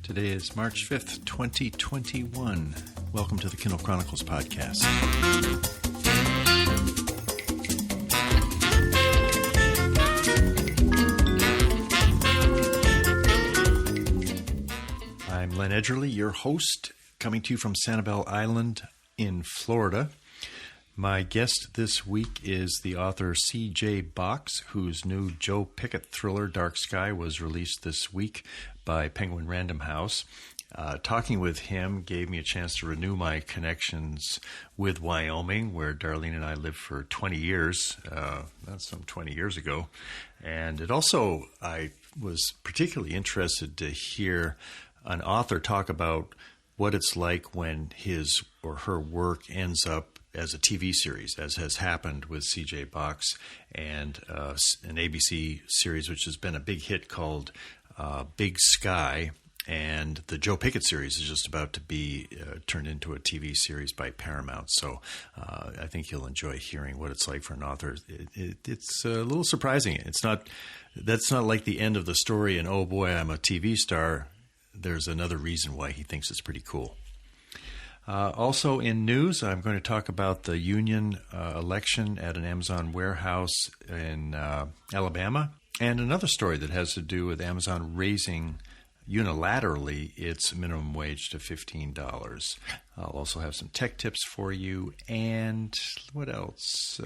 Today is March 5th, 2021. Welcome to the Kindle Chronicles podcast. I'm Len Edgerly, your host, coming to you from Sanibel Island in Florida. My guest this week is the author C.J. Box, whose new Joe Pickett thriller, Dark Sky, was released this week by Penguin Random House. Talking with him gave me a chance to renew my connections with Wyoming, where Darlene and I lived for 20 years. That's some 20 years ago. And it also, I was particularly interested to hear an author talk about what it's like when his or her work ends up as a TV series, as has happened with C.J. Box and an ABC series which has been a big hit called Big Sky. And the Joe Pickett series is just about to be turned into a TV series by Paramount. So I think you'll enjoy hearing what it's like for an author. It's a little surprising. That's not like the end of the story and, oh boy, I'm a TV star. There's another reason why he thinks it's pretty cool. Also in news, I'm going to talk about the union election at an Amazon warehouse in Alabama, and another story that has to do with Amazon raising unilaterally its minimum wage to $15. I'll also have some tech tips for you, and what else?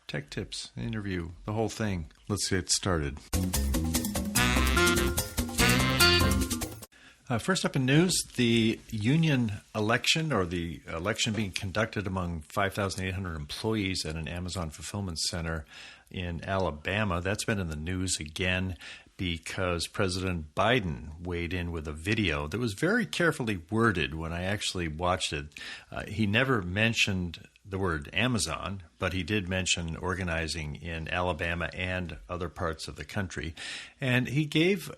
Tech tips, interview, the whole thing. Let's get started. First up in news, the union election, or the election being conducted among 5,800 employees at an Amazon fulfillment center in Alabama. That's been in the news again because President Biden weighed in with a video that was very carefully worded when I actually watched it. He never mentioned the word Amazon, but he did mention organizing in Alabama and other parts of the country. And he gave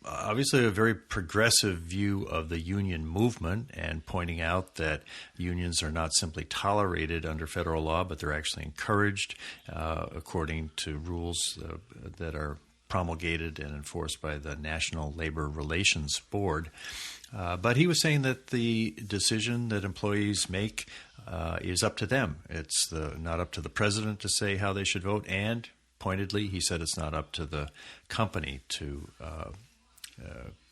obviously a very progressive view of the union movement, and pointing out that unions are not simply tolerated under federal law, but they're actually encouraged according to rules that are promulgated and enforced by the National Labor Relations Board. But he was saying that the decision that employees make is up to them. It's not up to the president to say how they should vote, and pointedly, he said it's not up to the company to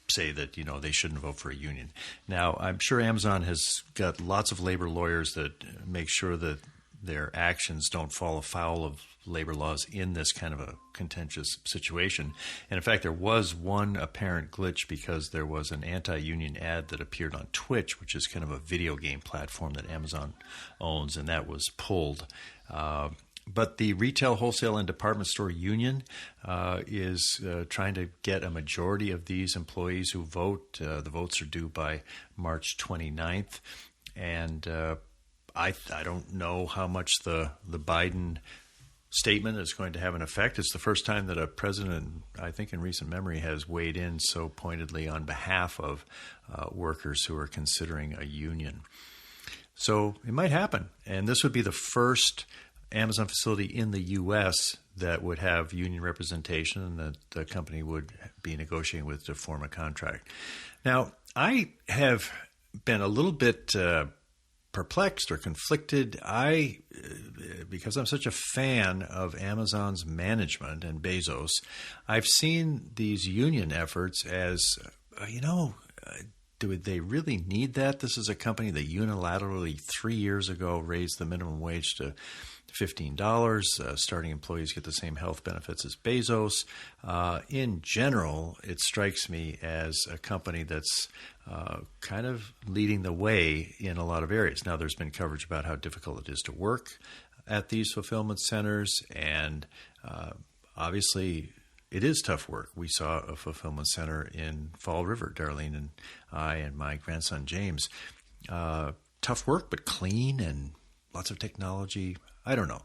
say that, they shouldn't vote for a union. Now, I'm sure Amazon has got lots of labor lawyers that make sure that their actions don't fall afoul of labor laws in this kind of a contentious situation. And in fact, there was one apparent glitch because there was an anti-union ad that appeared on Twitch, which is kind of a video game platform that Amazon owns, and that was pulled. But the Retail, Wholesale, and Department Store Union is trying to get a majority of these employees who vote. The votes are due by March 29th. And I don't know how much the Biden statement is going to have an effect. It's the first time that a president, I think in recent memory, has weighed in so pointedly on behalf of workers who are considering a union. So it might happen. And this would be the first Amazon facility in the U.S. that would have union representation and that the company would be negotiating with to form a contract. Now, I have been a little bit perplexed or conflicted. Because I'm such a fan of Amazon's management and Bezos, I've seen these union efforts as, do they really need that? This is a company that unilaterally 3 years ago raised the minimum wage to $15. Starting employees get the same health benefits as Bezos. In general, it strikes me as a company that's kind of leading the way in a lot of areas. Now, there's been coverage about how difficult it is to work at these fulfillment centers, and obviously it is tough work. We saw a fulfillment center in Fall River, Darlene and I and my grandson James. Tough work, but clean and lots of technology. I don't know.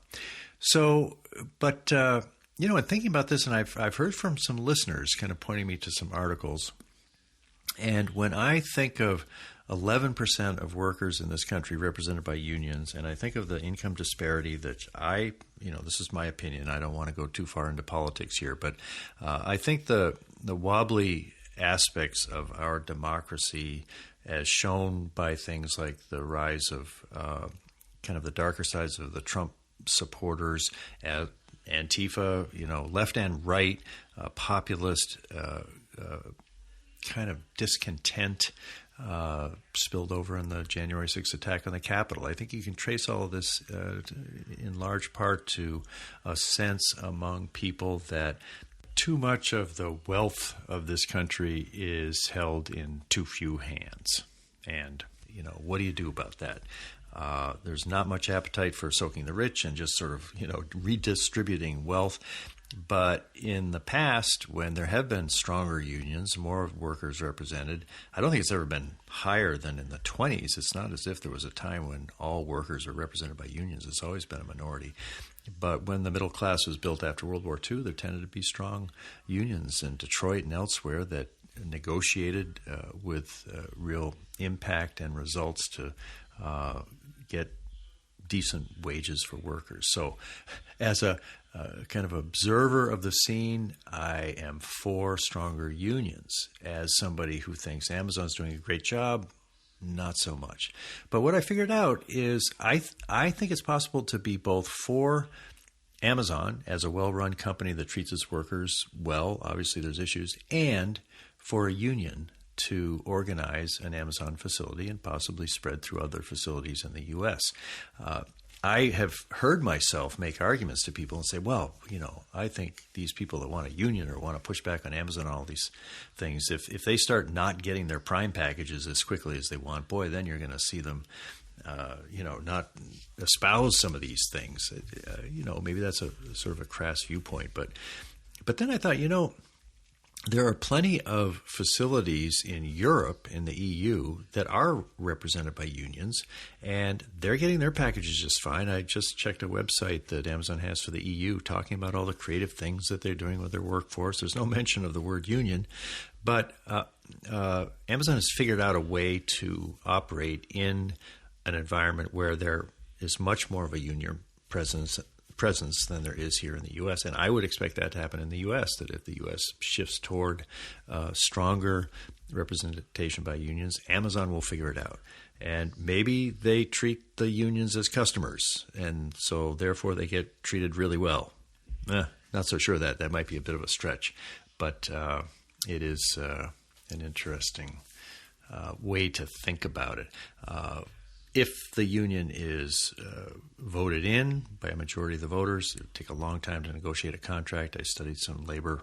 So, but, in thinking about this, and I've heard from some listeners kind of pointing me to some articles, and when I think of 11% of workers in this country represented by unions, and I think of the income disparity that this is my opinion. I don't want to go too far into politics here, but I think the wobbly aspects of our democracy, as shown by things like the rise of kind of the darker sides of the Trump supporters, Antifa, left and right, populist kind of discontent spilled over in the January 6th attack on the Capitol. I think you can trace all of this in large part to a sense among people that too much of the wealth of this country is held in too few hands. And, what do you do about that? There's not much appetite for soaking the rich and just sort of, redistributing wealth. But in the past, when there have been stronger unions, more workers represented, I don't think it's ever been higher than in the 20s. It's not as if there was a time when all workers were represented by unions. It's always been a minority. But when the middle class was built after World War II, there tended to be strong unions in Detroit and elsewhere that negotiated with real impact and results to get decent wages for workers. So as a kind of observer of the scene, I am for stronger unions. As somebody who thinks Amazon's doing a great job, not so much. But what I figured out is I think it's possible to be both for Amazon as a well-run company that treats its workers well, obviously there's issues, and for a union to organize an Amazon facility and possibly spread through other facilities in the U.S. I have heard myself make arguments to people and say, well, I think these people that want a union or want to push back on Amazon and all these things, if they start not getting their Prime packages as quickly as they want, boy, then you're going to see them, not espouse some of these things. Maybe that's a sort of a crass viewpoint. But then I thought, there are plenty of facilities in Europe, in the EU, that are represented by unions, and they're getting their packages just fine. I just checked a website that Amazon has for the EU talking about all the creative things that they're doing with their workforce. There's no mention of the word union, but Amazon has figured out a way to operate in an environment where there is much more of a union presence than there is here in the U.S. And I would expect that to happen in the U.S., that if the U.S. shifts toward stronger representation by unions, Amazon will figure it out. And maybe they treat the unions as customers, and so therefore they get treated really well. Not so sure that might be a bit of a stretch, but it is an interesting way to think about it. If the union is voted in by a majority of the voters, it would take a long time to negotiate a contract. I studied some labor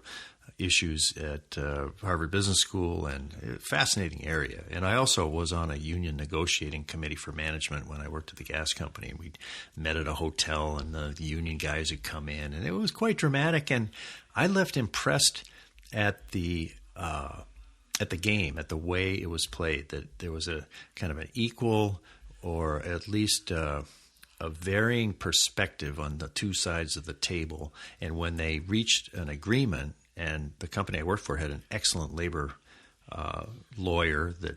issues at Harvard Business School, and a fascinating area. And I also was on a union negotiating committee for management when I worked at the gas company. We met at a hotel, and the union guys would come in, and it was quite dramatic. And I left impressed at the game, at the way it was played, that there was a kind of an equal, or at least a varying perspective on the two sides of the table. And when they reached an agreement, and the company I worked for had an excellent labor lawyer that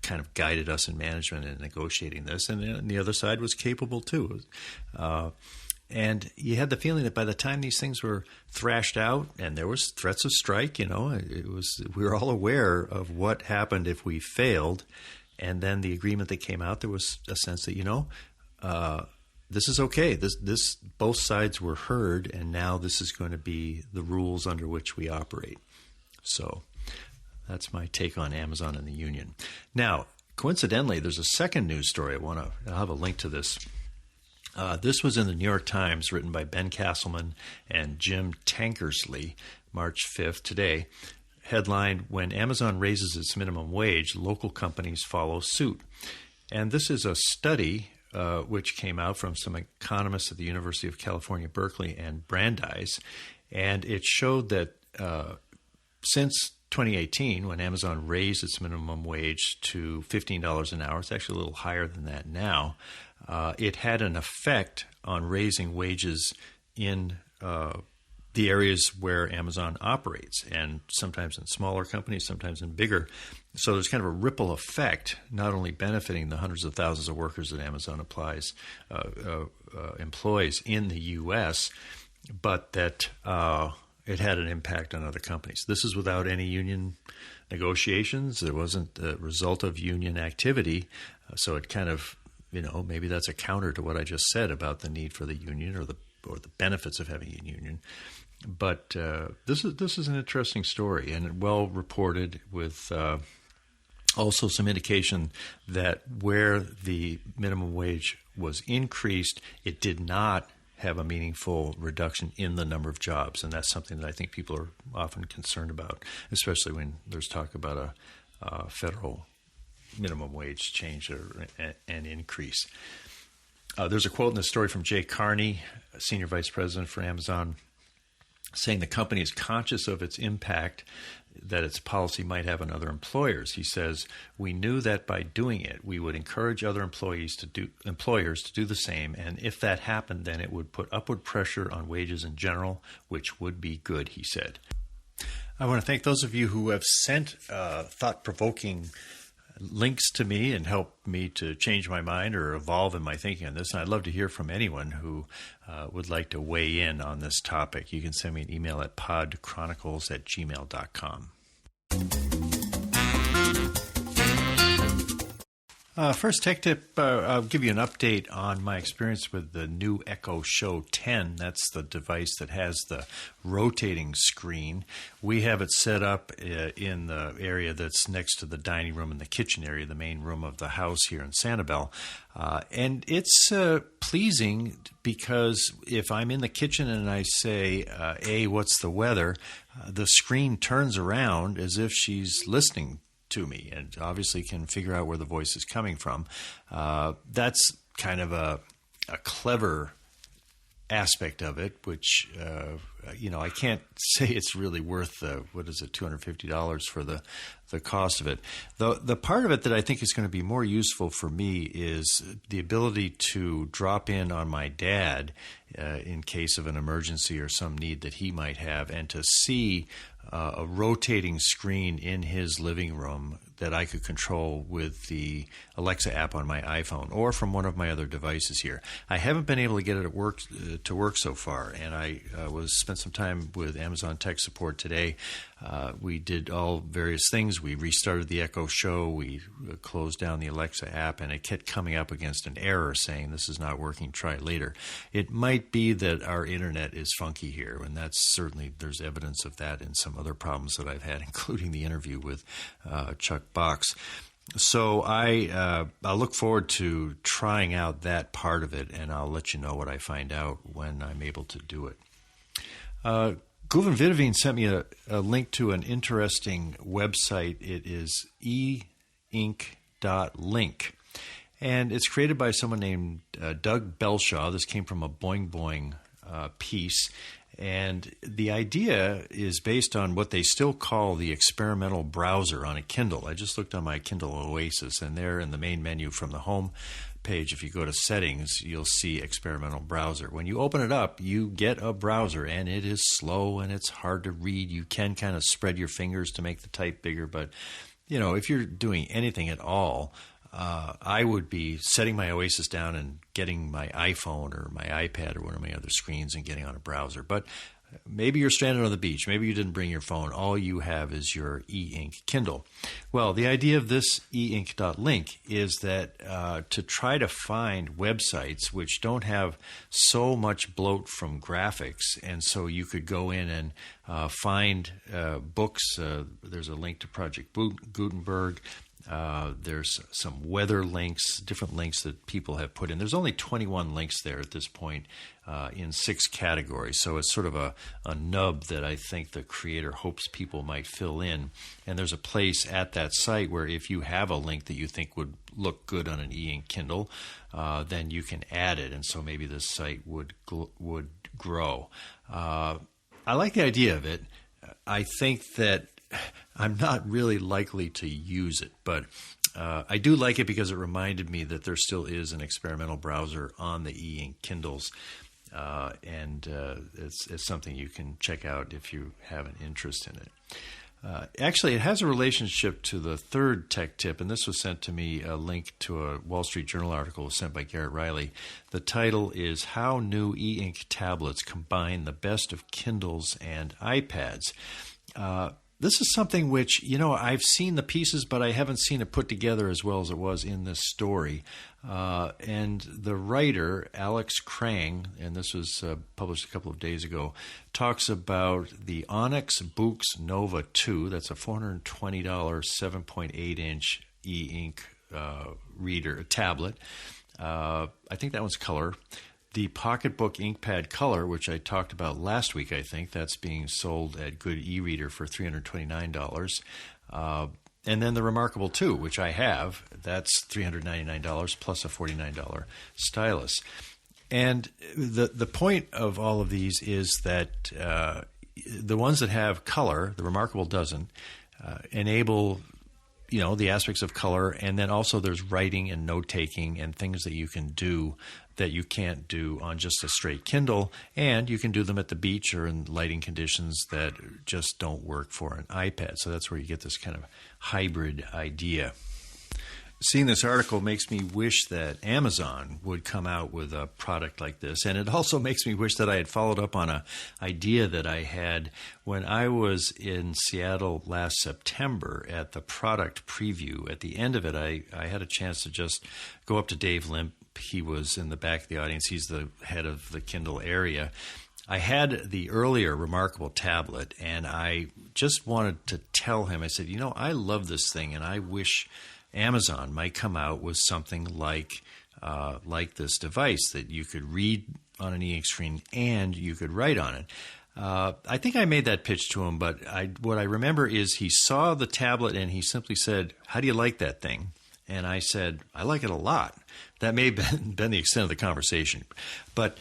kind of guided us in management in negotiating this, and the other side was capable too. And you had the feeling that by the time these things were thrashed out, and there was threats of strike, we were all aware of what happened if we failed. And then the agreement that came out, there was a sense that, this is okay. This both sides were heard, and now this is going to be the rules under which we operate. So that's my take on Amazon and the union. Now, coincidentally, there's a second news story. I'll have a link to this. This was in the New York Times, written by Ben Castleman and Jim Tankersley, March 5th, today. Headline, when Amazon raises its minimum wage, local companies follow suit. And this is a study which came out from some economists at the University of California, Berkeley, and Brandeis. And it showed that since 2018, when Amazon raised its minimum wage to $15 an hour, it's actually a little higher than that now, it had an effect on raising wages in the areas where Amazon operates, and sometimes in smaller companies, sometimes in bigger. So there's kind of a ripple effect, not only benefiting the hundreds of thousands of workers that Amazon employs in the U.S., but that it had an impact on other companies. This is without any union negotiations. It wasn't the result of union activity. So it kind of, maybe that's a counter to what I just said about the need for the union or the benefits of having a union. But this is an interesting story and well reported, with also some indication that where the minimum wage was increased, it did not have a meaningful reduction in the number of jobs. And that's something that I think people are often concerned about, especially when there's talk about a federal minimum wage change or an increase. There's a quote in the story from Jay Carney, Senior Vice President for Amazon, saying the company is conscious of its impact that its policy might have on other employers. He says, "We knew that by doing it, we would encourage other employers to do the same, and if that happened, then it would put upward pressure on wages in general, which would be good," he said. I want to thank those of you who have sent thought-provoking links to me and help me to change my mind or evolve in my thinking on this. And I'd love to hear from anyone who would like to weigh in on this topic. You can send me an email at podchronicles@gmail.com. First tech tip, I'll give you an update on my experience with the new Echo Show 10. That's the device that has the rotating screen. We have it set up in the area that's next to the dining room and the kitchen area, the main room of the house here in Sanibel. And it's pleasing because if I'm in the kitchen and I say, "Hey, what's the weather?" The screen turns around as if she's listening to me and obviously can figure out where the voice is coming from. That's kind of a clever aspect of it, which, I can't say it's really worth $250 for the cost of it. The part of it that I think is going to be more useful for me is the ability to drop in on my dad in case of an emergency or some need that he might have, and to see a rotating screen in his living room that I could control with the Alexa app on my iPhone or from one of my other devices here. I haven't been able to get it to work so far, and I spent some time with Amazon tech support today. We did all various things. We restarted the Echo Show. We closed down the Alexa app, and it kept coming up against an error saying this is not working, try it later. It might be that our internet is funky here, and there's evidence of that in some other problems that I've had, including the interview with Chuck Box. So I look forward to trying out that part of it, and I'll let you know what I find out when I'm able to do it. Guven Vidovine sent me a link to an interesting website. It is Eink.link, and it's created by someone named Doug Belshaw. This came from a Boing Boing piece. And the idea is based on what they still call the experimental browser on a Kindle. I just looked on my Kindle Oasis, and there in the main menu from the home page, if you go to settings, you'll see experimental browser. When you open it up, you get a browser, and it is slow and it's hard to read. You can kind of spread your fingers to make the type bigger, but if you're doing anything at all, I would be setting my Oasis down and getting my iPhone or my iPad or one of my other screens and getting on a browser. But maybe you're stranded on the beach. Maybe you didn't bring your phone. All you have is your e-ink Kindle. Well, the idea of this Eink.link is that to try to find websites which don't have so much bloat from graphics, and so you could go in and find books. There's a link to Project Gutenberg. There's some weather links, different links that people have put in. There's only 21 links there at this point in 6 categories. So it's sort of a nub that I think the creator hopes people might fill in. And there's a place at that site where if you have a link that you think would look good on an e-ink Kindle, then you can add it. And so maybe this site would grow. I like the idea of it. I think that I'm not really likely to use it, but I do like it because it reminded me that there still is an experimental browser on the e-ink Kindles, and it's something you can check out if you have an interest in it. Actually, it has a relationship to the third tech tip, and this was sent to me, a link to a Wall Street Journal article sent by Garrett Riley. The title is How New E-Ink Tablets Combine the Best of Kindles and iPads. This is something which, I've seen the pieces, but I haven't seen it put together as well as it was in this story. And the writer, Alex Cranz, and this was published a couple of days ago, talks about the Onyx Boox Nova 2. That's a $420 7.8-inch e-ink reader tablet. I think that one's color. The Pocketbook InkPad Color, which I talked about last week, I think, that's being sold at Good e-Reader for $329. And then the Remarkable 2, which I have, that's $399 plus a $49 stylus. And the point of all of these is that the ones that have color, the Remarkable doesn't, enable the aspects of color, and then also there's writing and note-taking and things that you can do that you can't do on just a straight Kindle, and you can do them at the beach or in lighting conditions that just don't work for an iPad. So that's where you get this kind of hybrid idea. Seeing this article makes me wish that Amazon would come out with a product like this. And it also makes me wish that I had followed up on an idea that I had when I was in Seattle last September at the product preview. At the end of it, I had a chance to just go up to Dave Limp. He was in the back of the audience. He's the head of the Kindle area. I had the earlier Remarkable tablet, and I just wanted to tell him, I said, I love this thing, and I wish Amazon might come out with something like this device that you could read on an e-ink screen and you could write on it. I think I made that pitch to him, but what I remember is he saw the tablet and he simply said, "How do you like that thing?" And I said, "I like it a lot." That may have been the extent of the conversation. But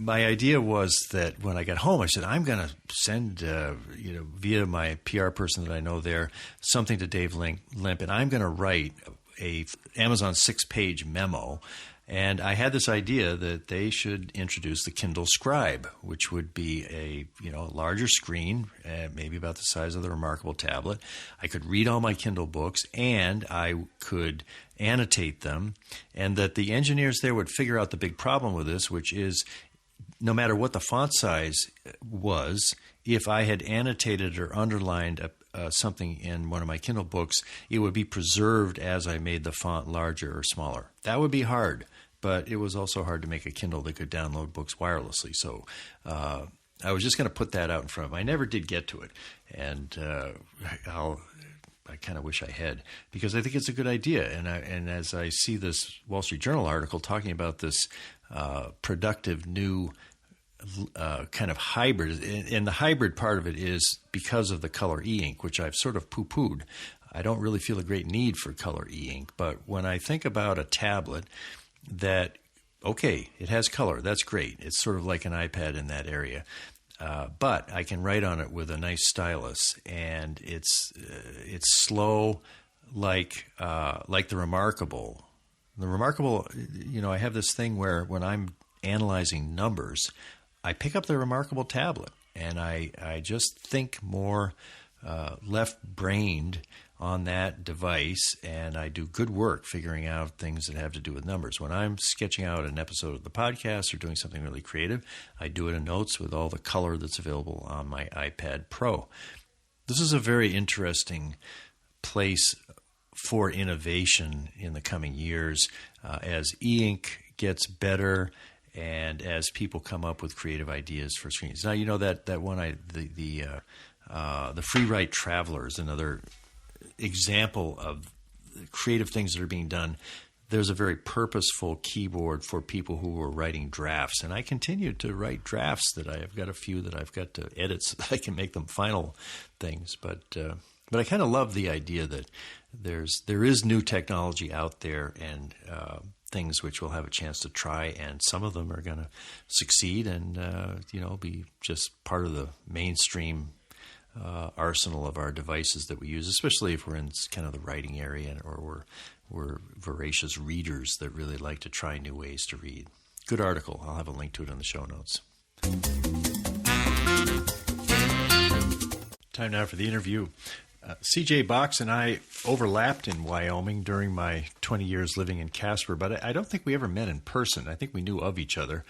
my idea was that when I got home, I said, I'm going to send, via my PR person that I know there, something to Dave Limp, and I'm going to write a Amazon 6-page memo. And I had this idea that they should introduce the Kindle Scribe, which would be a larger screen, maybe about the size of the Remarkable tablet. I could read all my Kindle books, and I could annotate them, and that the engineers there would figure out the big problem with this, which is no matter what the font size was, if I had annotated or underlined something in one of my Kindle books, it would be preserved as I made the font larger or smaller. That would be hard, but it was also hard to make a Kindle that could download books wirelessly. So I was just going to put that out in front of them. I never did get to it, and I kind of wish I had, because I think it's a good idea. And as I see this Wall Street Journal article talking about this productive new kind of hybrid, and the hybrid part of it is because of the color e-ink, which I've sort of poo-pooed. I don't really feel a great need for color e-ink, but when I think about a tablet that, okay, it has color, that's great. It's sort of like an iPad in that area. But I can write on it with a nice stylus, and it's slow like the Remarkable. The Remarkable, I have this thing where when I'm analyzing numbers, I pick up the Remarkable tablet, and I just think more left-brained on that device, and I do good work figuring out things that have to do with numbers. When I'm sketching out an episode of the podcast or doing something really creative, I do it in Notes with all the color that's available on my iPad Pro. This is a very interesting place for innovation in the coming years as e-ink gets better and as people come up with creative ideas for screens. Now, that one, the Free Write Traveler is another example of creative things that are being done. There's a very purposeful keyboard for people who are writing drafts, and I continue to write drafts that I've got a few that I've got to edit so that I can make them final things. But I kind of love the idea that there is new technology out there, and things which we'll have a chance to try, and some of them are going to succeed and be just part of the mainstream arsenal of our devices that we use, especially if we're in kind of the writing area or we're voracious readers that really like to try new ways to read. Good article. I'll have a link to it in the show notes. Time now for the interview. C.J. Box and I overlapped in Wyoming during my 20 years living in Casper, but I don't think we ever met in person. I think we knew of each other.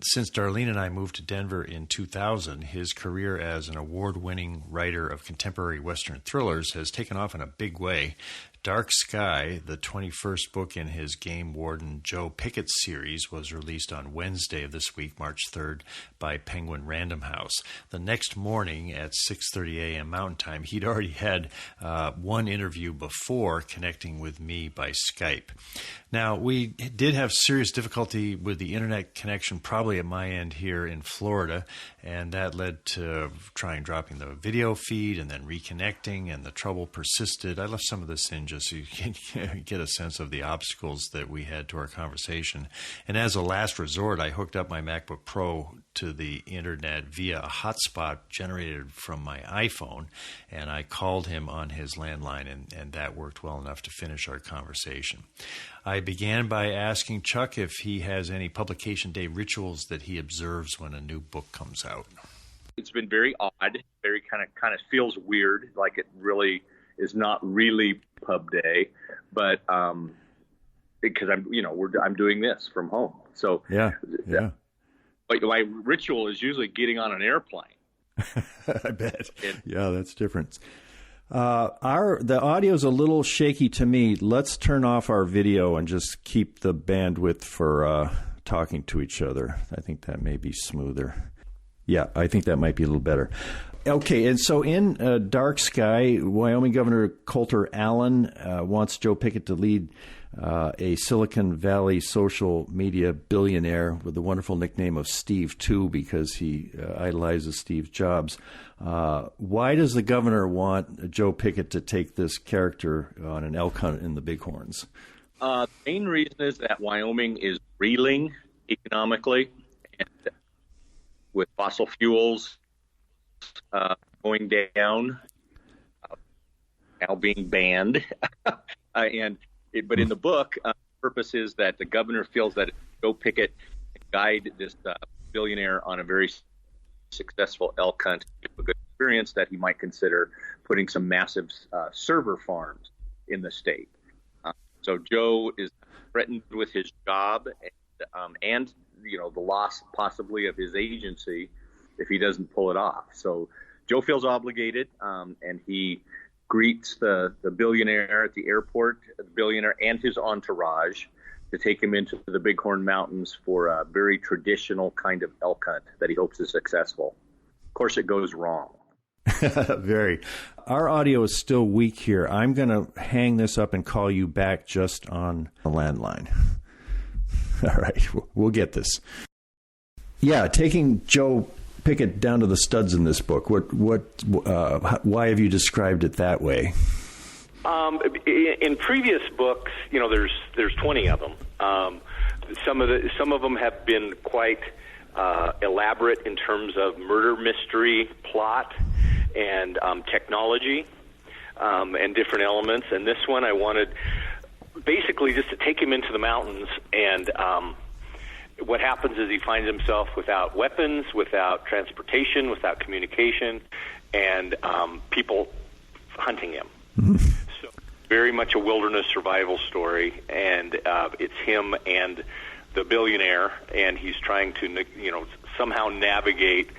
Since Darlene and I moved to Denver in 2000, his career as an award-winning writer of contemporary Western thrillers has taken off in a big way. Dark Sky, the 21st book in his Game Warden Joe Pickett series, was released on Wednesday of this week, March 3rd, by Penguin Random House. The next morning at 6:30 a.m. Mountain Time, he'd already had one interview before connecting with me by Skype. Now, we did have serious difficulty with the internet connection, probably at my end here in Florida, and that led to trying dropping the video feed and then reconnecting, and the trouble persisted. I left some of this in just so you can get a sense of the obstacles that we had to our conversation. And as a last resort, I hooked up my MacBook Pro to the internet via a hotspot generated from my iPhone, and I called him on his landline, and that worked well enough to finish our conversation. I began by asking Chuck if he has any publication day rituals that he observes when a new book comes out. It's been very odd, very kind of feels weird, like it really is not really pub day, but because I'm doing this from home, so yeah. But my ritual is usually getting on an airplane. I bet. Yeah, that's different. The audio's a little shaky to me. Let's turn off our video and just keep the bandwidth for talking to each other. I think that may be smoother. Yeah, I think that might be a little better. Okay, and so in Dark Sky, Wyoming Governor Coulter Allen wants Joe Pickett to lead a Silicon Valley social media billionaire with the wonderful nickname of Steve 2 because he idolizes Steve Jobs. Why does the governor want Joe Pickett to take this character on an elk hunt in the Bighorns? The main reason is that Wyoming is reeling economically, and with fossil fuels going down, now being banned, but in the book, the purpose is that the governor feels that Joe Pickett can guide this billionaire on a very successful elk hunt, a good experience, that he might consider putting some massive server farms in the state. So Joe is threatened with his job and the loss possibly of his agency if he doesn't pull it off. So Joe feels obligated, and he greets the billionaire at the airport, the billionaire and his entourage, to take him into the Bighorn Mountains for a very traditional kind of elk hunt that he hopes is successful. Of course, it goes wrong. Very. Our audio is still weak here. I'm going to hang this up and call you back just on the landline. All right, we'll get this. Yeah, taking Joe Pickett down to the studs in this book. Why have you described it that way? In previous books, there's 20 of them. Some of them have been quite elaborate in terms of murder mystery plot and technology and different elements. And this one, I wanted basically just to take him into the mountains, and what happens is he finds himself without weapons, without transportation, without communication, and people hunting him. Mm-hmm. So very much a wilderness survival story, and it's him and the billionaire, and he's trying to somehow navigate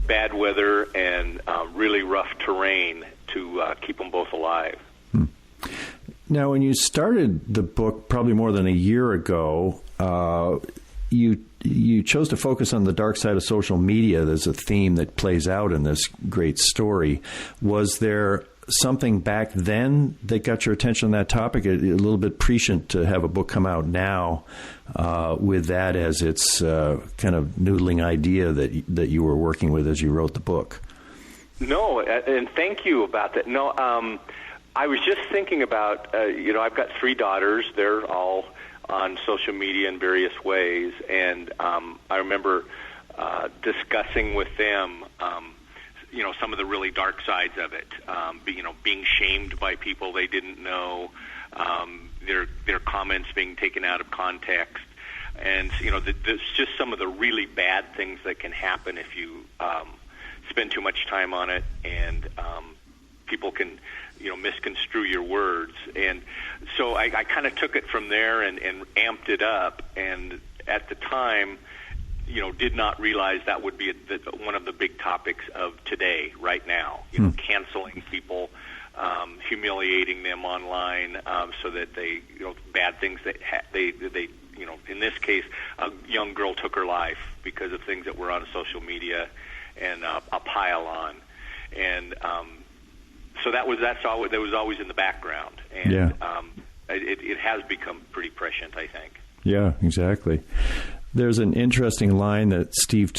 bad weather and really rough terrain to keep them both alive. Now, when you started the book probably more than a year ago, you chose to focus on the dark side of social media as a theme that plays out in this great story. Was there something back then that got your attention on that topic? A little bit prescient to have a book come out now with that as its kind of noodling idea that you were working with as you wrote the book. No, and thank you about that. No, I was just thinking about, I've got 3 daughters. They're all on social media in various ways, and I remember discussing with them, some of the really dark sides of it. Being shamed by people they didn't know, their comments being taken out of context, and there's just some of the really bad things that can happen if you spend too much time on it, and people can, misconstrue your words. And so I kind of took it from there and amped it up. And at the time, did not realize that would be one of the big topics of today, right now. Canceling people, humiliating them online, so that they, bad things that they in this case, a young girl took her life because of things that were on social media, and a pile on, and so that was always in the background, and it has become pretty prescient, I think. Yeah, exactly. There's an interesting line that Steve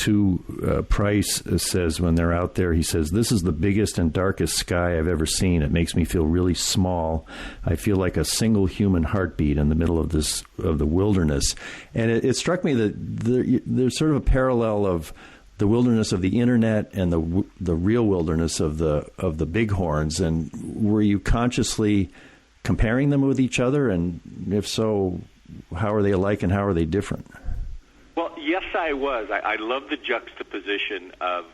Price says when they're out there. He says, "This is the biggest and darkest sky I've ever seen. It makes me feel really small. I feel like a single human heartbeat in the middle of the wilderness." And it struck me that there's sort of a parallel of the wilderness of the internet and the real wilderness of the bighorns. And were you consciously comparing them with each other? And if so, how are they alike and how are they different? Well, yes, I was. I love the juxtaposition of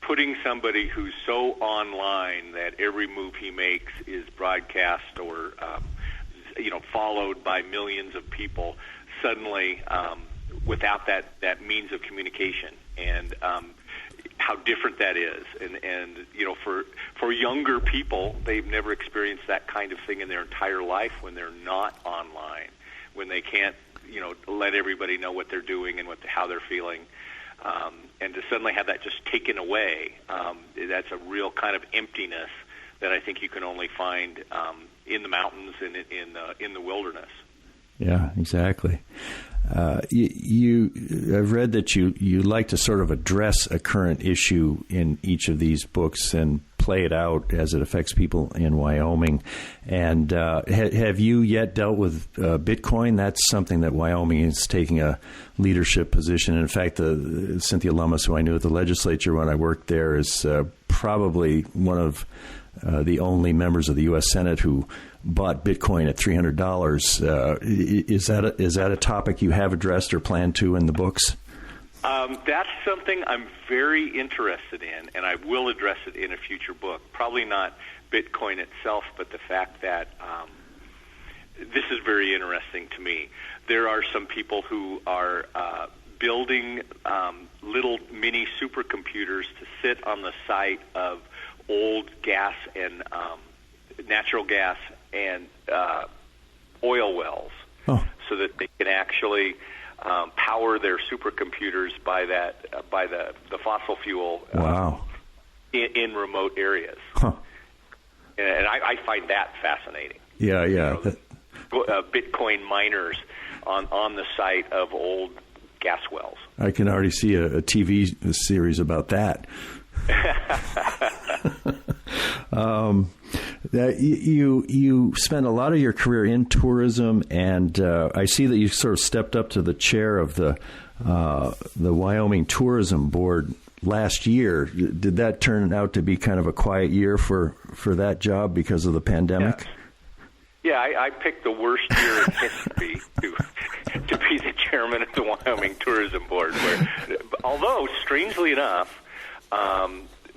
putting somebody who's so online that every move he makes is broadcast or followed by millions of people suddenly without that means of communication, and how different that is. And for younger people, they've never experienced that kind of thing in their entire life when they're not online, when they can't let everybody know what they're doing and how they're feeling, and to suddenly have that just taken away, that's a real kind of emptiness that I think you can only find in the mountains and in the wilderness. Yeah, exactly. I've read that you like to sort of address a current issue in each of these books and play it out as it affects people in Wyoming. And have you yet dealt with Bitcoin? That's something that Wyoming is taking a leadership position. In fact, Cynthia Lummis, who I knew at the legislature when I worked there, is probably one of the only members of the U.S. Senate who bought Bitcoin at $300. Is that a topic you have addressed or plan to in the books? That's something I'm very interested in, and I will address it in a future book. Probably not Bitcoin itself, but the fact that this is very interesting to me. There are some people who are building little mini supercomputers to sit on the site of old gas and natural gas and oil wells, so that they can actually power their supercomputers by the fossil fuel. Wow. In remote areas. Huh. And I find that fascinating. Yeah. Bitcoin miners on the site of old gas wells. I can already see a TV series about that. You spent a lot of your career in tourism, and I see that you sort of stepped up to the chair of the Wyoming Tourism Board last year. Did that turn out to be kind of a quiet year for that job because of the pandemic? Yeah, I picked the worst year in history to be the chairman of the Wyoming Tourism Board. Although, strangely enough,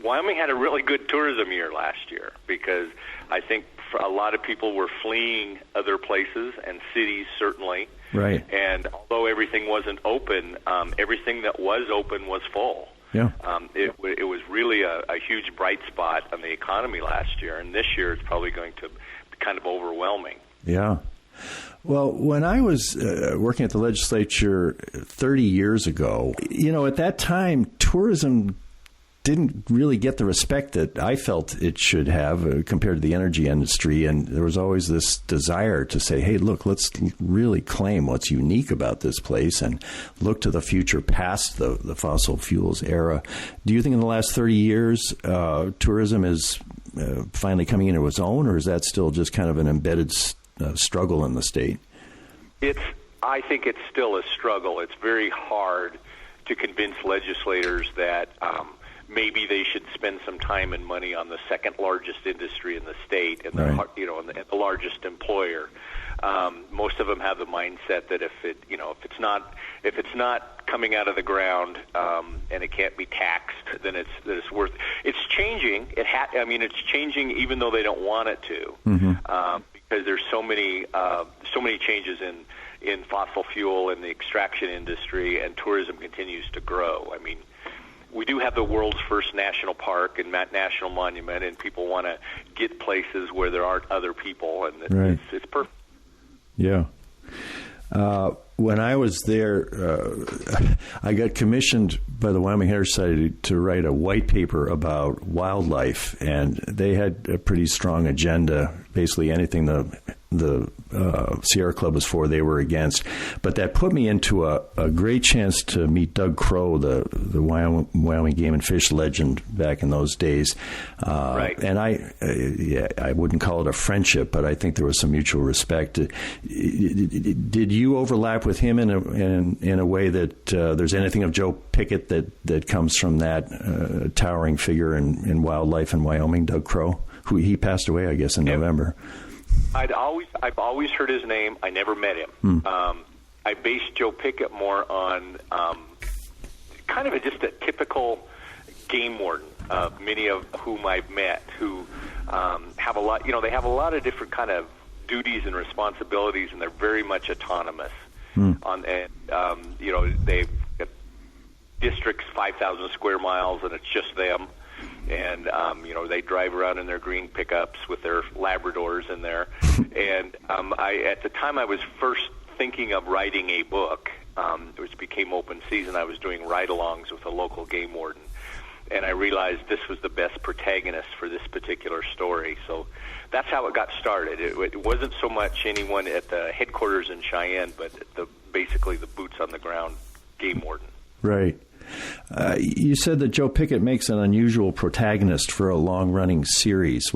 Wyoming had a really good tourism year last year, because I think a lot of people were fleeing other places, and cities certainly. Right. And although everything wasn't open, everything that was open was full. Yeah. It was really a huge bright spot on the economy last year, and this year it's probably going to be kind of overwhelming. Yeah. Well, when I was working at the legislature 30 years ago, at that time, tourism didn't really get the respect that I felt it should have compared to the energy industry. And there was always this desire to say, hey, look, let's really claim what's unique about this place and look to the future past the fossil fuels era. Do you think in the last 30 years, tourism is finally coming into its own, or is that still just kind of an embedded struggle in the state? I think it's still a struggle. It's very hard to convince legislators that maybe they should spend some time and money on the second largest industry in the state and the largest employer. Most of them have the mindset that if it's not coming out of the ground and it can't be taxed, then it's worth. It's changing. It's changing even though they don't want it to, because there's so many changes in fossil fuel and the extraction industry, and tourism continues to grow. I mean, we do have the world's first national park and national monument, and people want to get places where there aren't other people, and it's perfect. Yeah. When I was there, I got commissioned by the Wyoming Heritage Society to write a white paper about wildlife, and they had a pretty strong agenda. Basically, anything the Sierra Club was for, they were against. But that put me into a great chance to meet Doug Crowe, the Wyoming Game and Fish legend back in those days. Right. And I wouldn't call it a friendship, but I think there was some mutual respect. Did you overlap with him in a way that there's anything of Joe Pickett that comes from that towering figure in wildlife in Wyoming, Doug Crowe? Who he passed away, I guess, in November. I've always heard his name. I never met him. I based Joe Pickett more on kind of just a typical game warden. Many of whom I've met who have a lot. They have a lot of different kind of duties and responsibilities, and they're very much autonomous. They've got districts 5,000 square miles, and it's just them. And, they drive around in their green pickups with their Labradors in there. And at the time I was first thinking of writing a book, which became Open Season, I was doing ride-alongs with a local game warden. And I realized this was the best protagonist for this particular story. So that's how it got started. It wasn't so much anyone at the headquarters in Cheyenne, but basically the boots-on-the-ground game warden. Right. You said that Joe Pickett makes an unusual protagonist for a long-running series.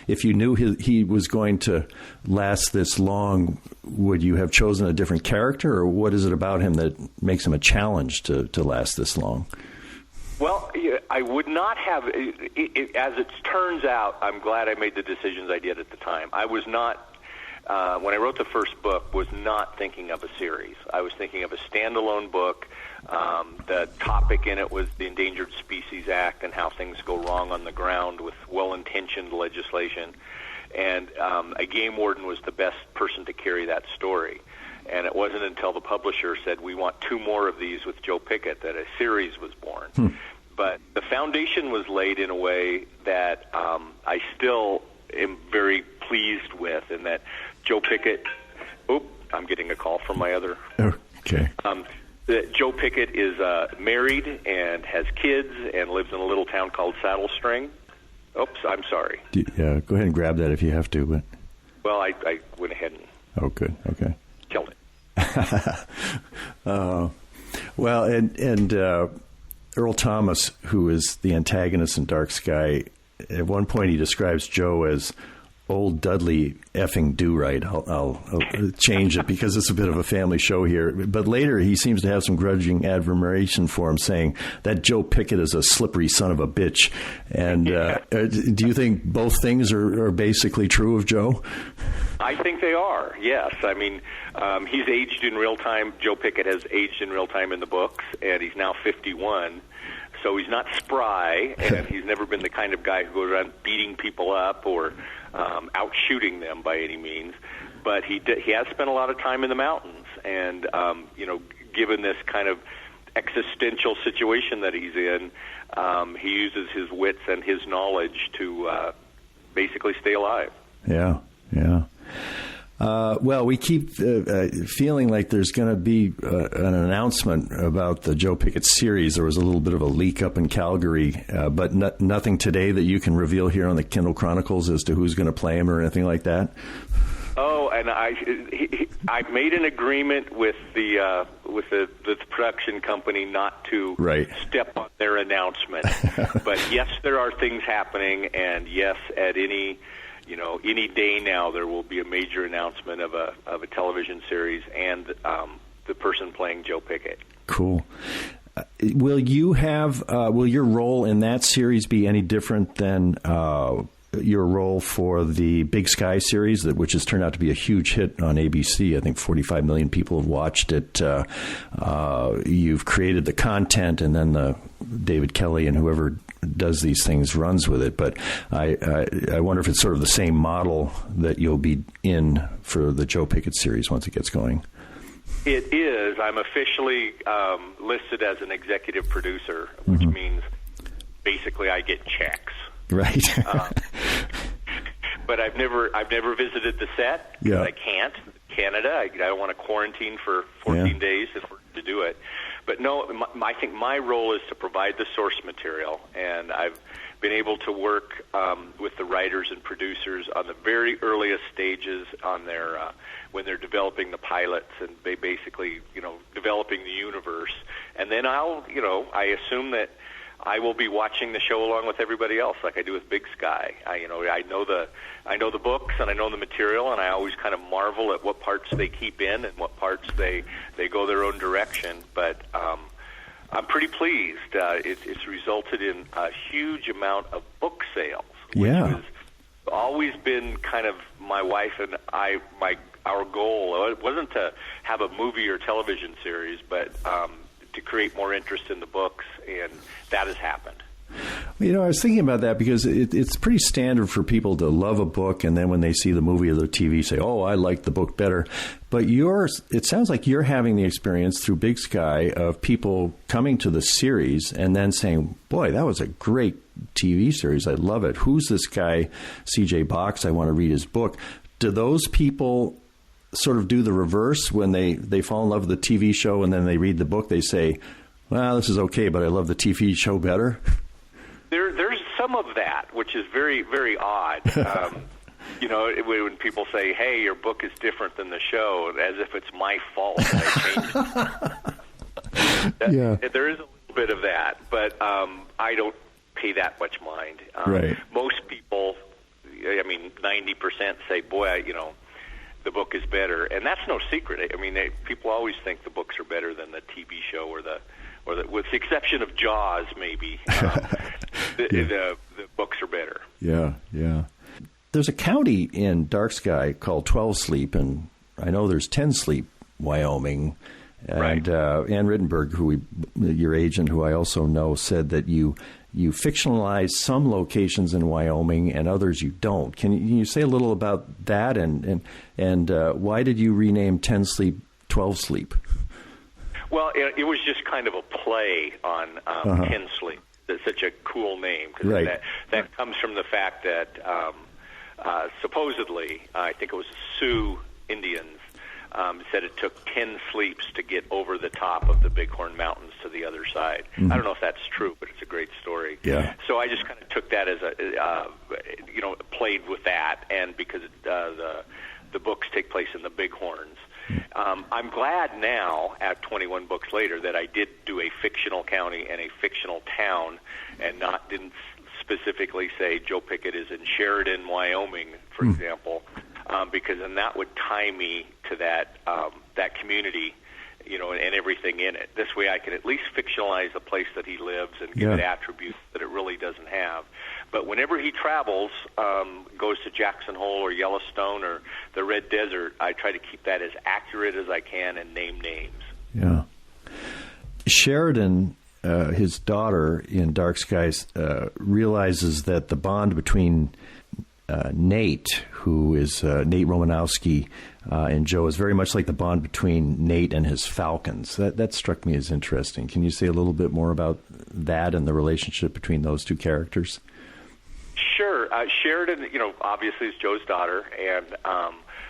If you knew he was going to last this long, would you have chosen a different character, or what is it about him that makes him a challenge to last this long? Well, I would not have. As it turns out, I'm glad I made the decisions I did at the time. I was not. When I wrote the first book, was not thinking of a series. I was thinking of a standalone book. The topic in it was the Endangered Species Act and how things go wrong on the ground with well-intentioned legislation. And a game warden was the best person to carry that story. And it wasn't until the publisher said, we want 2 more of these with Joe Pickett, that a series was born. But the foundation was laid in a way that I still am very pleased with, in that Joe Pickett... I'm getting a call from my other... Okay. Joe Pickett is married and has kids and lives in a little town called Saddle String. Oops, I'm sorry. Yeah, go ahead and grab that if you have to. But well, I went ahead and... Oh, good. Okay. Killed it. Well, and Earl Thomas, who is the antagonist in Dark Sky, at one point he describes Joe as Old Dudley effing do-right. I'll change it because it's a bit of a family show here. But later he seems to have some grudging admiration for him, saying that Joe Pickett is a slippery son of a bitch. And do you think both things are basically true of Joe? I think they are, yes. I mean, he's aged in real time. Joe Pickett has aged in real time in the books, and he's now 51. So he's not spry, and he's never been the kind of guy who goes around beating people up or out shooting them by any means. But he has spent a lot of time in the mountains, and given this kind of existential situation that he's in, he uses his wits and his knowledge to basically stay alive. Yeah. Well, we keep feeling like there's going to be an announcement about the Joe Pickett series. There was a little bit of a leak up in Calgary, but nothing today that you can reveal here on the Kindle Chronicles as to who's going to play him or anything like that? Oh, and I made an agreement with the production company not to step on their announcement. But yes, there are things happening, and yes, at any day now there will be a major announcement of a television series and the person playing Joe Pickett. Cool. Will your role in that series be any different than your role for the Big Sky series, which has turned out to be a huge hit on ABC. I think 45 million people have watched it. You've created the content, and then David Kelly and whoever does these things runs with it. But I wonder if it's sort of the same model that you'll be in for the Joe Pickett series once it gets going. It is. I'm officially listed as an executive producer, which means basically I get checks. Right. But I've never visited the set. Yeah. I can't. Canada. I don't want to quarantine for 14 days in order to do it. But no, I think my role is to provide the source material, and I've been able to work with the writers and producers on the very earliest stages on their when they're developing the pilots and they basically developing the universe. And then I assume that I will be watching the show along with everybody else, like I do with Big Sky. I know the books and I know the material, and I always kind of marvel at what parts they keep in and what parts they go their own direction. But I'm pretty pleased. It's resulted in a huge amount of book sales, which has always been kind of my wife and our goal. It wasn't to have a movie or television series, but to create more interest in the books, and that has happened. I was thinking about that because it's pretty standard for people to love a book, and then when they see the movie or the TV, say, "Oh, I like the book better." But it sounds like you're having the experience through Big Sky of people coming to the series and then saying, "Boy, that was a great TV series. I love it. Who's this guy, C.J. Box? I want to read his book." Do those people sort of do the reverse when they fall in love with the TV show and then they read the book? They say, "Well, this is okay, but I love the TV show better"? There's some of that, which is very, very odd. When people say, "Hey, your book is different than the show," as if it's my fault. I changed it. Yeah. There is a little bit of that, but I don't pay that much mind. Right. Most people, 90% say, "Boy, the book is better," and that's no secret. People always think the books are better than the TV show, or with the exception of Jaws, maybe. The books are better. Yeah. There's a county in Dark Sky called 12 Sleep, and I know there's 10 Sleep, Wyoming. And right. Ann Rittenberg, your agent, who I also know, said that you fictionalize some locations in Wyoming and others you don't. Can you say a little about that, and why did you rename 10 Sleep 12 Sleep? Well, it was just kind of a play on 10 Sleep. That's such a cool name. Right. That comes from the fact that supposedly, I think it was Sioux Indians, said it took 10 sleeps to get over the top of the Bighorn Mountains to the other side. I don't know if that's true, but it's a great story. Yeah. So I just kind of took that as played with that, and because the books take place in the Bighorns. I'm glad now, at 21 books later, that I did do a fictional county and a fictional town, and didn't specifically say Joe Pickett is in Sheridan, Wyoming, for example, because then that would tie me to that community, and everything in it. This way I can at least fictionalize the place that he lives and give it attributes that it really doesn't have. But whenever he travels, goes to Jackson Hole or Yellowstone or the Red Desert, I try to keep that as accurate as I can and name names. Yeah. Sheridan, his daughter in Dark Skies, realizes that the bond between Nate, who is Nate Romanowski, and Joe, is very much like the bond between Nate and his falcons. That struck me as interesting. Can you say a little bit more about that and the relationship between those two characters? Sure. Sheridan, obviously is Joe's daughter, and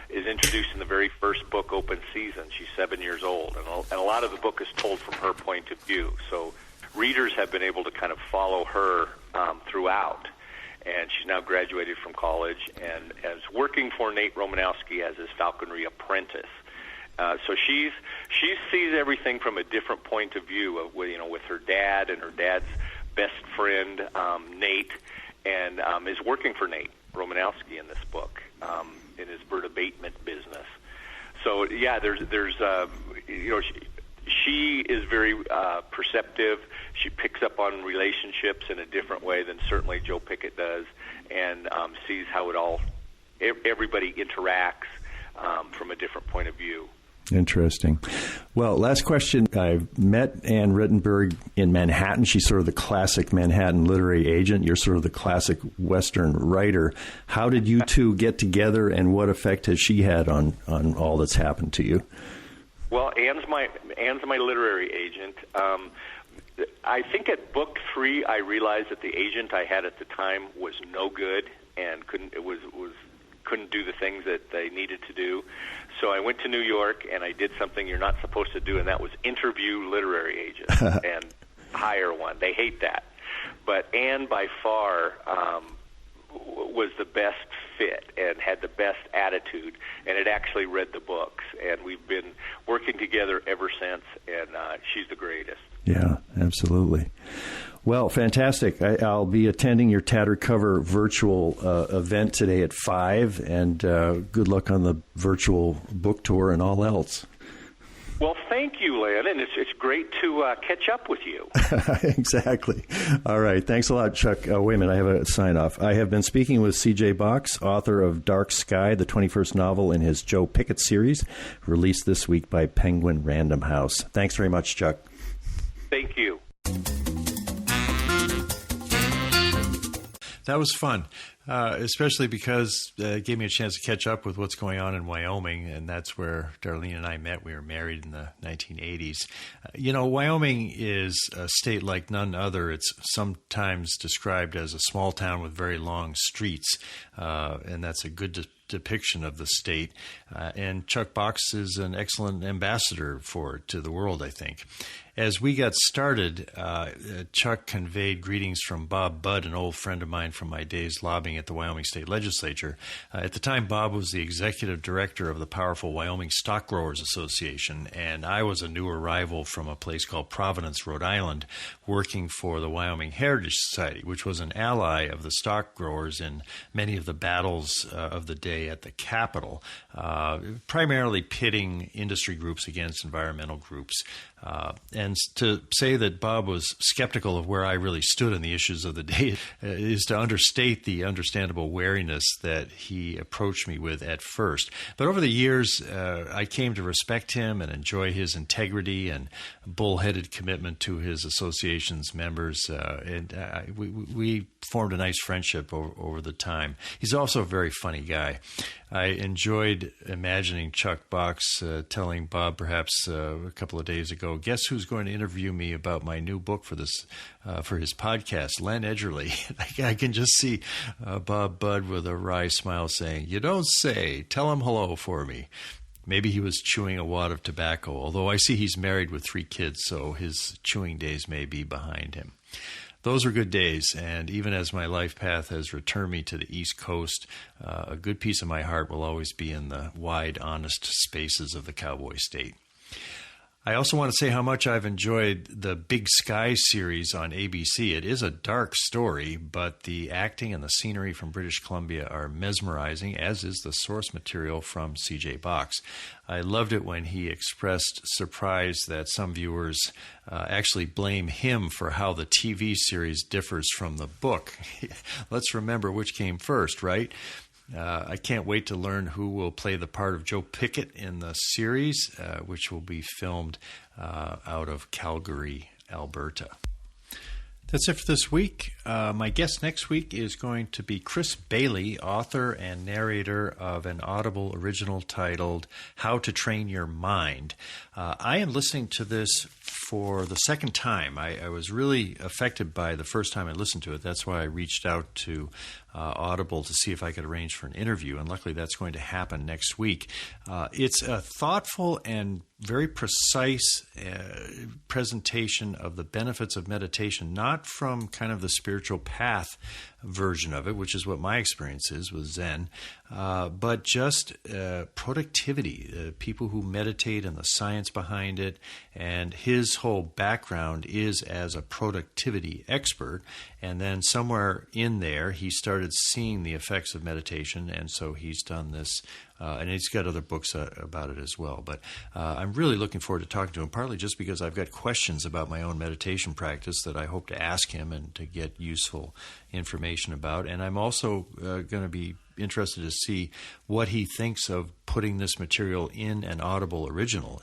is introduced in the very first book, Open Season. She's 7 years old, and a lot of the book is told from her point of view. So readers have been able to kind of follow her throughout. And she's now graduated from college and is working for Nate Romanowski as his falconry apprentice. So she sees everything from a different point of view, with her dad and her dad's best friend, Nate, and is working for Nate Romanowski in this book in his bird abatement business. So yeah, there's she is very perceptive. she picks up on relationships in a different way than certainly Joe Pickett does, and sees how everybody interacts from a different point of view. Interesting. Well, last question. I've met Ann Rittenberg in Manhattan. She's sort of the classic Manhattan literary agent. You're sort of the classic Western writer. How did you two get together, and what effect has she had on all that's happened to you? Well, Ann's my literary agent. I think at book 3, I realized that the agent I had at the time was no good and couldn't do the things that they needed to do. So I went to New York and I did something you're not supposed to do, and that was interview literary agents and hire one. They hate that. But Ann, by far, was the best fit and had the best attitude, and had actually read the books. And we've been working together ever since, and she's the greatest. Yeah, absolutely. Well, fantastic. I'll be attending your Tattered Cover virtual event today at 5, and good luck on the virtual book tour and all else. Well, thank you, Lynn, and it's great to catch up with you. Exactly. All right. Thanks a lot, Chuck. Wait a minute. I have a sign-off. I have been speaking with C.J. Box, author of Dark Sky, the 21st novel in his Joe Pickett series, released this week by Penguin Random House. Thanks very much, Chuck. Thank you. That was fun, especially because it gave me a chance to catch up with what's going on in Wyoming, and that's where Darlene and I met. We were married in the 1980s. Wyoming is a state like none other. It's sometimes described as a small town with very long streets, and that's a good depiction of the state. And Chuck Box is an excellent ambassador for it to the world, I think. As we got started, Chuck conveyed greetings from Bob Budd, an old friend of mine from my days lobbying at the Wyoming State Legislature. At the time, Bob was the executive director of the powerful Wyoming Stock Growers Association, and I was a new arrival from a place called Providence, Rhode Island, working for the Wyoming Heritage Society, which was an ally of the stock growers in many of the battles of the day at the Capitol, primarily pitting industry groups against environmental groups. And to say that Bob was skeptical of where I really stood on the issues of the day is to understate the understandable wariness that he approached me with at first. But over the years, I came to respect him and enjoy his integrity and bullheaded commitment to his association's members. We formed a nice friendship over the time. He's also a very funny guy. I enjoyed imagining Chuck Box telling Bob perhaps a couple of days ago, guess who's going to interview me about my new book for this for his podcast, Len Edgerly. I can just see Bob Budd with a wry smile saying, "You don't say, tell him hello for me." Maybe he was chewing a wad of tobacco, although I see he's married with 3 kids, so his chewing days may be behind him. Those were good days, and even as my life path has returned me to the East Coast, a good piece of my heart will always be in the wide, honest spaces of the Cowboy State. I also want to say how much I've enjoyed the Big Sky series on ABC. It is a dark story, but the acting and the scenery from British Columbia are mesmerizing, as is the source material from C.J. Box. I loved it when he expressed surprise that some viewers actually blame him for how the TV series differs from the book. Let's remember which came first, right? I can't wait to learn who will play the part of Joe Pickett in the series, which will be filmed out of Calgary, Alberta. That's it for this week. My guest next week is going to be Chris Bailey, author and narrator of an Audible original titled How to Train Your Mind. I am listening to this for the second time. I was really affected by the first time I listened to it. That's why I reached out to Audible to see if I could arrange for an interview, and luckily that's going to happen next week. It's a thoughtful and very precise presentation of the benefits of meditation, not from kind of the spiritual path version of it, which is what my experience is with Zen, but just productivity, people who meditate and the science behind it. And his whole background is as a productivity expert. And then somewhere in there, he started seeing the effects of meditation, and so he's done this. And he's got other books about it as well. But I'm really looking forward to talking to him, partly just because I've got questions about my own meditation practice that I hope to ask him and to get useful information about. And I'm also going to be interested to see what he thinks of putting this material in an Audible original.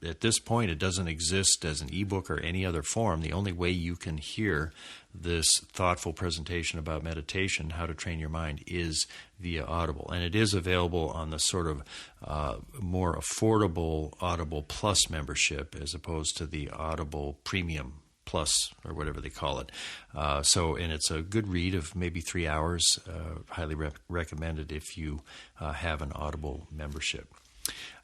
At this point, it doesn't exist as an ebook or any other form. The only way you can hear this thoughtful presentation about meditation, how to train your mind, is via Audible. And it is available on the sort of more affordable Audible Plus membership as opposed to the Audible Premium Plus or whatever they call it. And it's a good read of maybe 3 hours. Highly recommended if you have an Audible membership.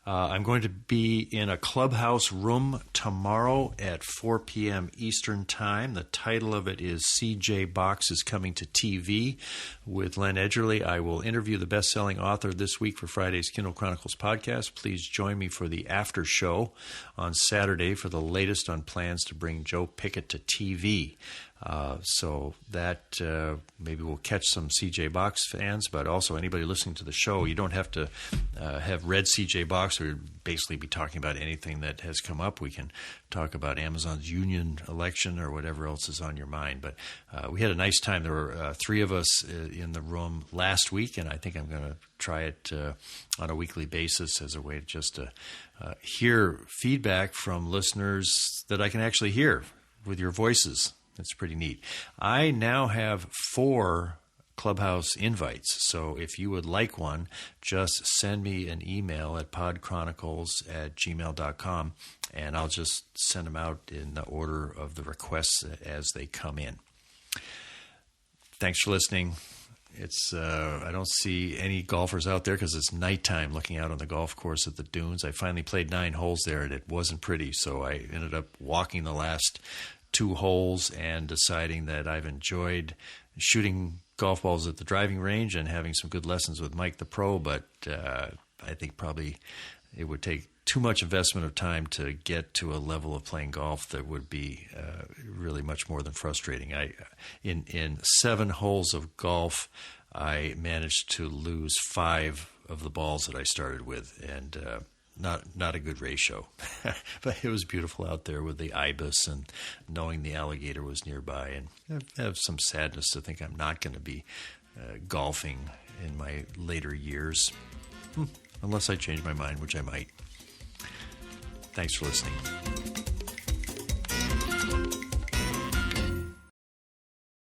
I'm going to be in a clubhouse room tomorrow at 4 p.m. Eastern Time. The title of it is CJ Box is Coming to TV with Len Edgerly. I will interview the best-selling author this week for Friday's Kindle Chronicles podcast. Please join me for the after show on Saturday for the latest on plans to bring Joe Pickett to TV. So that maybe we'll catch some CJ Box fans, but also anybody listening to the show. You don't have to have read CJ Box or basically be talking about anything that has come up. We can talk about Amazon's union election or whatever else is on your mind. But we had a nice time. There were 3 of us in the room last week, and I think I'm going to try it on a weekly basis as a way just to hear feedback from listeners that I can actually hear with your voices. It's pretty neat. I now have 4 Clubhouse invites, so if you would like one, just send me an email at podchronicles@gmail.com, and I'll just send them out in the order of the requests as they come in. Thanks for listening. It's I don't see any golfers out there because it's nighttime looking out on the golf course at the dunes. I finally played 9 holes there, and it wasn't pretty, so I ended up walking the last 2 holes and deciding that I've enjoyed shooting golf balls at the driving range and having some good lessons with Mike the Pro, but I think probably it would take too much investment of time to get to a level of playing golf that would be really much more than frustrating. In 7 holes of golf, I managed to lose 5 of the balls that I started with, and not a good ratio. But it was beautiful out there with the ibis and knowing the alligator was nearby. And I have some sadness to think I'm not going to be golfing in my later years, unless I change my mind, which I might. Thanks for listening.